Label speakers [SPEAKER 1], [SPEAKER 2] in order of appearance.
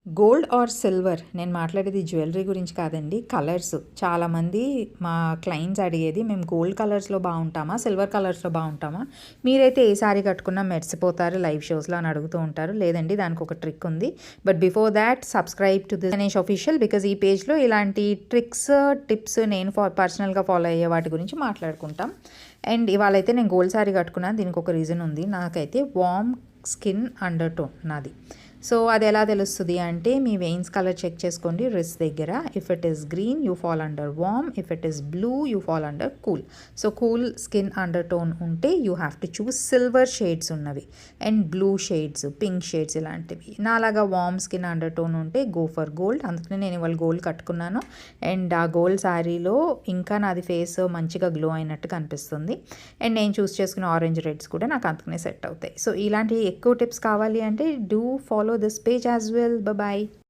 [SPEAKER 1] Gold or silver నేను మాట్లాడేది jewellery గురించి కాదండి. కలర్స్ చాలామంది మా క్లయింట్స్ అడిగేది మేము గోల్డ్ కలర్స్‌లో బాగుంటామా? సిల్వర్ కలర్స్‌లో బాగుంటామా? మీరైతే ఏ సారీ కట్టుకున్నా మెరిసిపోతారు లైవ్ షోస్‌లో అని అడుగుతూ ఉంటారు. లేదండి దానికి ఒక ట్రిక్ ఉంది. But before that subscribe to the Ganesh official because ఈ పేజ్‌లో ఇలాంటి ట్రిక్స్, టిప్స్ నేను పర్సనల్‌గా ఫాలో అయ్యే వాటి గురించి మాట్లాడుకుంటాం. అండ్ ఇవాళైతే నేను గోల్డ్ సారీ కట్టుకున్నాను. దీనికి ఒక రీజన్ ఉంది. నాకైతే వార్మ్ స్కిన్ అండర్ టోన్ నాది. సో అది ఎలా తెలుస్తుంది అంటే మీ వెయిన్స్ కలర్ చెక్ చేసుకోండి రిస్ట్ దగ్గర. If it is green you fall under warm, if it is blue you fall under cool. So cool skin undertone ఉంటే you have to choose silver shades ఉన్నవి and blue shades, pink shades ఇలాంటివి. నాలాగా warm skin undertone ఉంటే go for gold. అందుకనే నేను ఇవాళ gold కట్టుకున్నాను. And ఆ గోల్డ్ శారీలో ఇంకా నాది ఫేస్ మంచిగా గ్లో అయినట్టు కనిపిస్తుంది. అండ్ నేను చూస్ చేసుకున్న ఆరెంజ్ రెడ్స్ కూడా నాకు అందుకనే సెట్ అవుతాయి. సో ఇలాంటి ఎక్కువ టిప్స్ కావాలి అంటే do follow this page as well. Bye bye.